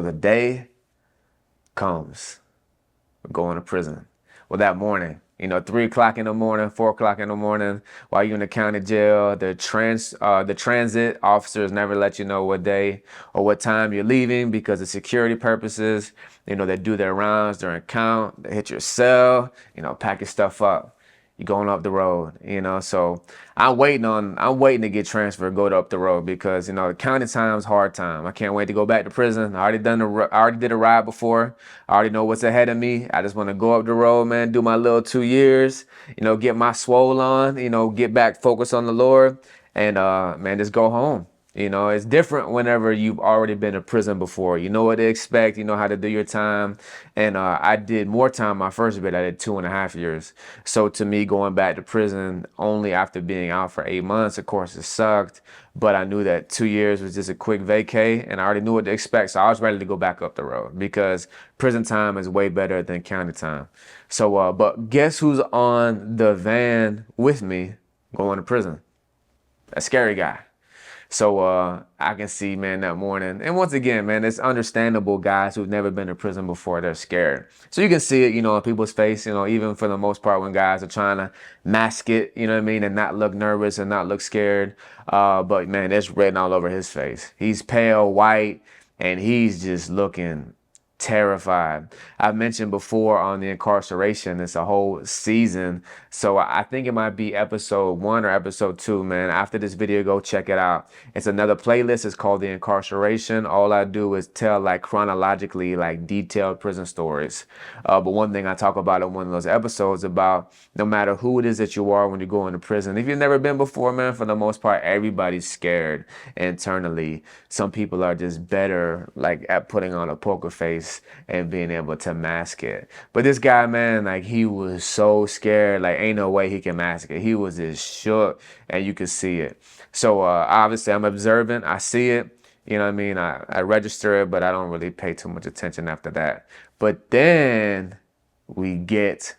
The day comes, we're going to prison. Well, that morning, 3 o'clock in the morning, 4 o'clock in the morning, while you're in the county jail, the transit officers never let you know what day or what time you're leaving because of security purposes. They do their rounds during count, they hit your cell, pack your stuff up. You're going up the road, So I'm waiting to get transferred, go up the road because the county time's hard time. I can't wait to go back to prison. I already did a ride before. I already know what's ahead of me. I just want to go up the road, man, do my little 2 years, get my swole on, get back focused on the Lord, and man, just go home. It's different whenever you've already been in prison before. You know what to expect. You know how to do your time. And I did more time my first bit. I did 2.5 years. So to me, going back to prison only after being out for 8 months, of course, it sucked. But I knew that 2 years was just a quick vacay, and I already knew what to expect. So I was ready to go back up the road because prison time is way better than county time. So, but guess who's on the van with me going to prison? A scary guy. So I can see, man, that morning. And once again, man, it's understandable guys who've never been to prison before, they're scared. So you can see it, on people's face, even for the most part when guys are trying to mask it, you know what I mean, and not look nervous and not look scared. But man, it's written all over his face. He's pale white and he's just looking terrified. I've mentioned before on the Incarceration, it's a whole season. So I think it might be episode 1 or episode 2, man. After this video, go check it out. It's another playlist. It's called the Incarceration. All I do is tell like chronologically, like detailed prison stories. But one thing I talk about in one of those episodes about no matter who it is that you are when you go into prison, if you've never been before, man, for the most part, everybody's scared internally. Some people are just better like at putting on a poker face and being able to mask it. But this guy, man, like he was so scared, like ain't no way he can mask it. He was just shook and you could see it. So obviously I'm observant. I see it. You know what I mean? I register it, but I don't really pay too much attention after that. But then we get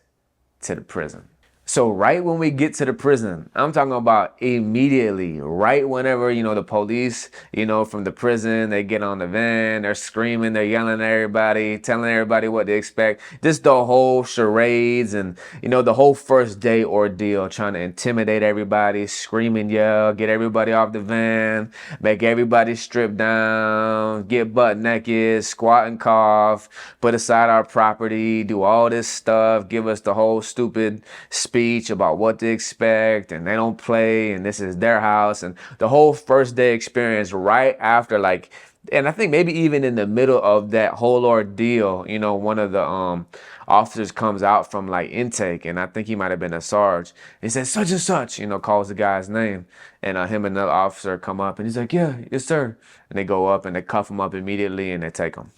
to the prison. So right when we get to the prison, I'm talking about immediately, right whenever, the police, from the prison, they get on the van, they're screaming, they're yelling at everybody, telling everybody what to expect. Just the whole charades and, the whole first day ordeal, trying to intimidate everybody, scream and yell, get everybody off the van, make everybody strip down, get butt naked, squat and cough, put aside our property, do all this stuff, give us the whole stupid speech about what to expect, and they don't play, and this is their house, and the whole first day experience right after, like, and I think maybe even in the middle of that whole ordeal, one of the officers comes out from like intake, and I think he might have been a sarge. He says such and such, calls the guy's name, and him and another officer come up, and he's like, yeah, yes sir, and they go up and they cuff him up immediately and they take him.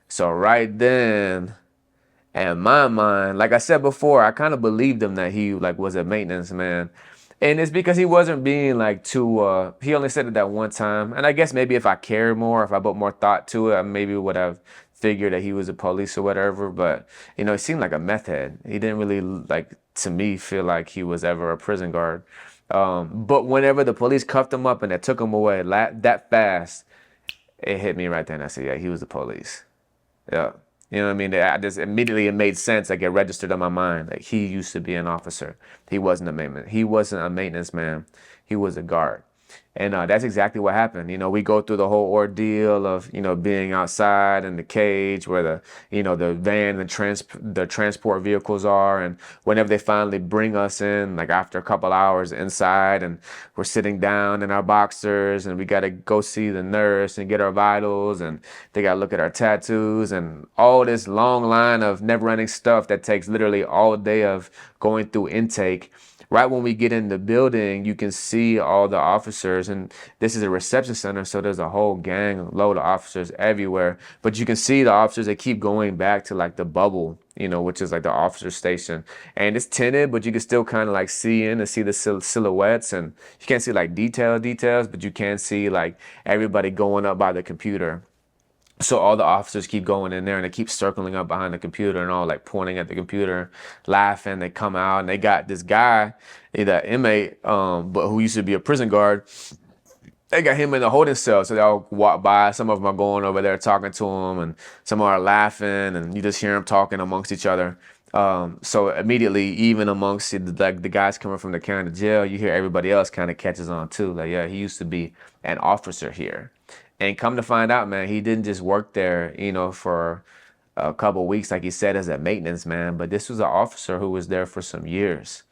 So right then, in my mind, like I said before, I kind of believed him that he like was a maintenance man. And it's because he wasn't being like too, he only said it that one time. And I guess maybe if I cared more, if I put more thought to it, I maybe would have figured that he was a police or whatever. But, he seemed like a meth head. He didn't really, like, to me, feel like he was ever a prison guard. But whenever the police cuffed him up and they took him away that fast, it hit me right there. And I said, yeah, he was the police. Yeah. You know what I mean? I just immediately it made sense. Like it registered on my mind. Like he used to be an officer. He wasn't a maintenance. He wasn't a maintenance man. He was a guard. And that's exactly what happened. We go through the whole ordeal of, being outside in the cage where the van and the transport vehicles are. And whenever they finally bring us in, like after a couple hours inside, and we're sitting down in our boxers and we got to go see the nurse and get our vitals, and they got to look at our tattoos and all this long line of never ending stuff that takes literally all day of going through intake. Right when we get in the building, you can see all the officers, and this is a reception center, so there's a whole gang load of officers everywhere. But you can see the officers, they keep going back to like the bubble, which is like the officer station. And it's tinted, but you can still kind of like see in and see the silhouettes, and you can't see like details, but you can see like everybody going up by the computer. So all the officers keep going in there and they keep circling up behind the computer and all like pointing at the computer, laughing. They come out and they got this guy, that inmate, but who used to be a prison guard. they got him in the holding cell. So they'll walk by. Some of them are going over there talking to him, and some are laughing, and you just hear them talking amongst each other. So immediately, even amongst the guys coming from the county jail, you hear everybody else kind of catches on too. Like, yeah, he used to be an officer here. And come to find out, man, he didn't just work there, for a couple weeks, like he said, as a maintenance man, but this was an officer who was there for some years.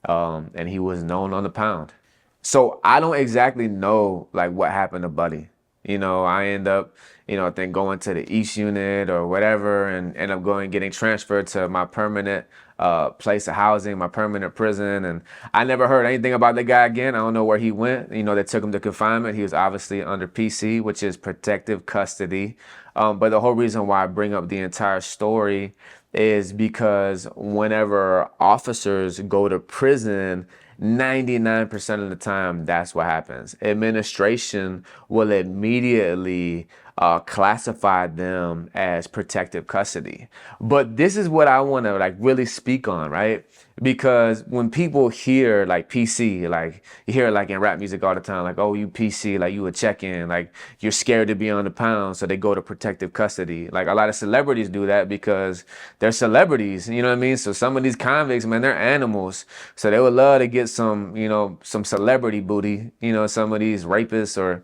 And he was known on the pound. So I don't exactly know like what happened to Buddy. I end up, I think going to the East Unit or whatever, and end up getting transferred to my permanent place of housing, my permanent prison. And I never heard anything about the guy again. I don't know where he went. They took him to confinement. He was obviously under PC, which is protective custody. But the whole reason why I bring up the entire story is because whenever officers go to prison, 99% of the time, that's what happens. Administration will immediately classify them as protective custody. But this is what I want to like really speak on, right? Because when people hear like PC, like you hear like in rap music all the time, like, oh, you PC, like you a check-in, like you're scared to be on the pound, so they go to protective custody. Like a lot of celebrities do that because they're celebrities, you know what I mean? So some of these convicts, man, they're animals. So they would love to get some, some celebrity booty, some of these rapists or,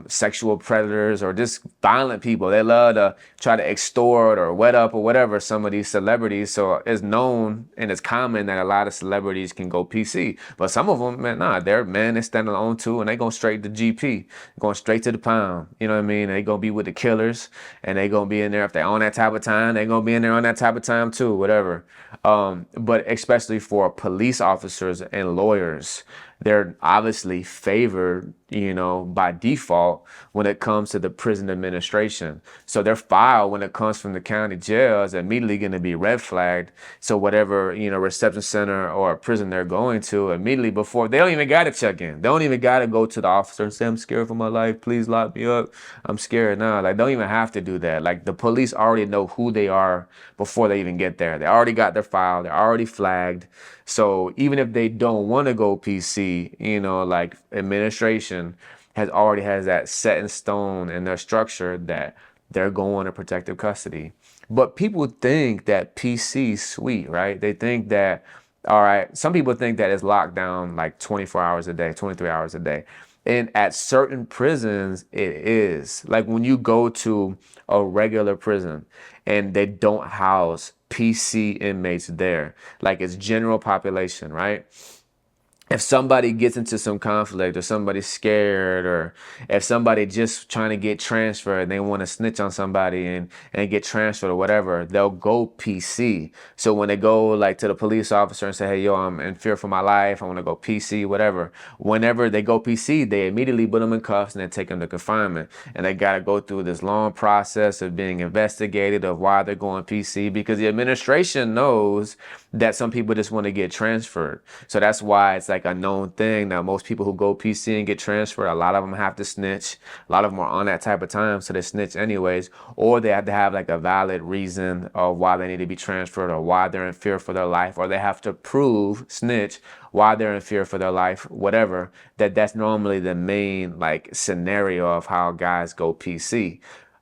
sexual predators or just violent people. They love to try to extort or wet up or whatever some of these celebrities. So it's known and it's common that a lot of celebrities can go PC. But some of them, man, nah, they stand alone too, and they going straight to GP, going straight to the pound. You know what I mean? They gonna be with the killers, and they gonna be in there if they on that type of time. They gonna be in there on that type of time too, whatever. But especially for police officers and lawyers, they're obviously favored, by default when it comes to the prison administration. So their file, when it comes from the county jail, is immediately going to be red flagged. So whatever, reception center or prison they're going to, immediately before, they don't even got to check in. They don't even got to go to the officer and say, I'm scared for my life. Please lock me up. I'm scared now. Like, don't even have to do that. Like, the police already know who they are before they even get there. They already got their file. They're already flagged. So even if they don't want to go PC, like administration already has that set in stone in their structure that they're going to protective custody. But people think that PC is sweet, right? They think that, all right, some people think that it's locked down like 24 hours a day, 23 hours a day. And at certain prisons, it is. Like when you go to a regular prison and they don't house PC inmates there, like it's general population, right? If somebody gets into some conflict or somebody's scared, or if somebody just trying to get transferred and they want to snitch on somebody and get transferred or whatever, they'll go PC. So when they go like to the police officer and say, hey, yo, I'm in fear for my life, I want to go PC, whatever. Whenever they go PC, they immediately put them in cuffs and then take them to confinement. And they got to go through this long process of being investigated of why they're going PC, because the administration knows that some people just want to get transferred. So that's why it's like a known thing. Now, most people who go PC and get transferred, a lot of them have to snitch. A lot of them are on that type of time, so they snitch anyways. Or they have to have like a valid reason of why they need to be transferred, or why they're in fear for their life, or they have to snitch why they're in fear for their life, whatever. That's normally the main like scenario of how guys go PC.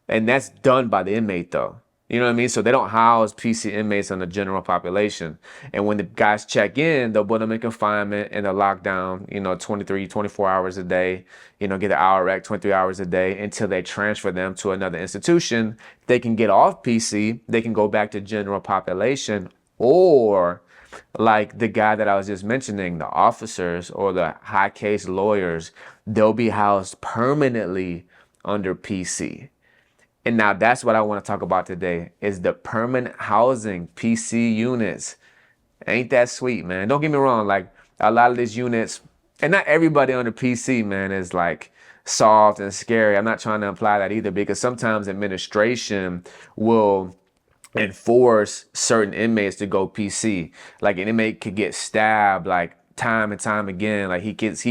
And that's done by the inmate though. You know what I mean? So they don't house PC inmates in the general population. And when the guys check in, they'll put them in confinement and they'll lock down, 24 hours a day, get an hour rec, 23 hours a day until they transfer them to another institution. They can get off PC. They can go back to general population, or like the guy that I was just mentioning, the officers or the high case lawyers, they'll be housed permanently under PC. And now that's what I want to talk about today, is the permanent housing PC units. Ain't that sweet, man? Don't get me wrong. Like a lot of these units, and not everybody on the PC, man, is like soft and scary. I'm not trying to imply that either, because sometimes administration will enforce certain inmates to go PC. Like an inmate could get stabbed like time and time again. Like he keeps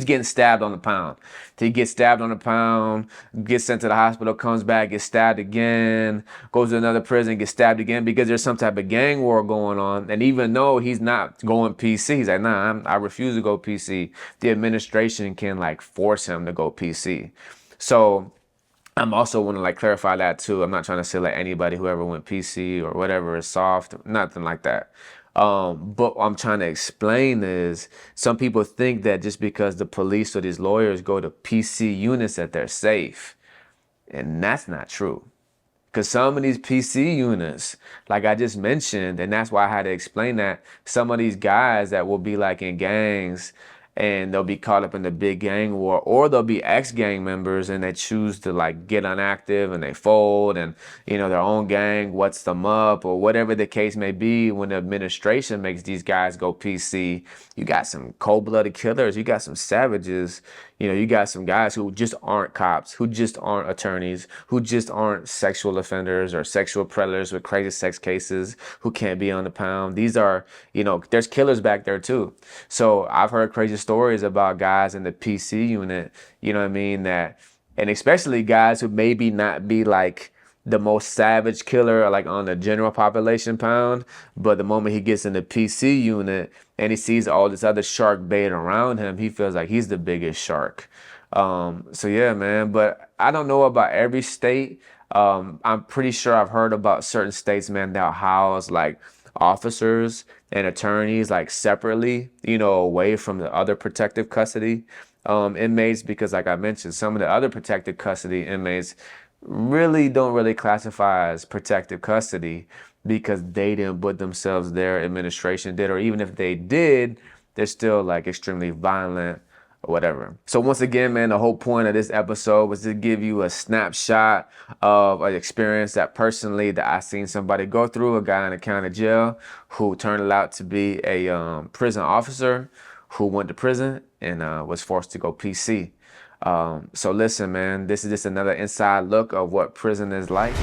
getting stabbed on the pound. He gets stabbed on the pound, gets sent to the hospital, comes back, gets stabbed again, goes to another prison, gets stabbed again because there's some type of gang war going on. And even though he's not going PC, he's like, nah, I refuse to go PC. The administration can like force him to go PC. So I'm also want to like clarify that too. I'm not trying to say like anybody who ever went PC or whatever is soft, nothing like that. But what I'm trying to explain is some people think that just because the police or these lawyers go to PC units that they're safe. And that's not true. Because some of these PC units, like I just mentioned, and that's why I had to explain that, some of these guys that will be like in gangs and they'll be caught up in the big gang war, or they'll be ex-gang members and they choose to like get inactive and they fold and, you know, their own gang what's them up or whatever the case may be. When the administration makes these guys go PC, you got some cold-blooded killers, you got some savages, you know, you got some guys who just aren't cops, who just aren't attorneys, who just aren't sexual offenders or sexual predators with crazy sex cases, who can't be on the pound. These are, you know, there's killers back there too. So I've heard crazy stories about guys in the PC unit, you know what I mean, that, and especially guys who maybe not be like the most savage killer like on the general population pound, but the moment he gets in the PC unit and he sees all this other shark bait around him, he feels like he's the biggest shark. So yeah, man, but I don't know about every state. I'm pretty sure I've heard about certain states, man, that house like officers and attorneys like separately, you know, away from the other protective custody inmates, because like I mentioned, some of the other protective custody inmates really don't really classify as protective custody because they didn't put themselves there, administration did, or even if they did, they're still like extremely violent or whatever. So once again, man, the whole point of this episode was to give you a snapshot of an experience that personally that I seen somebody go through, a guy in the county jail who turned out to be a prison officer who went to prison and was forced to go PC. So listen, man, this is just another inside look of what prison is like.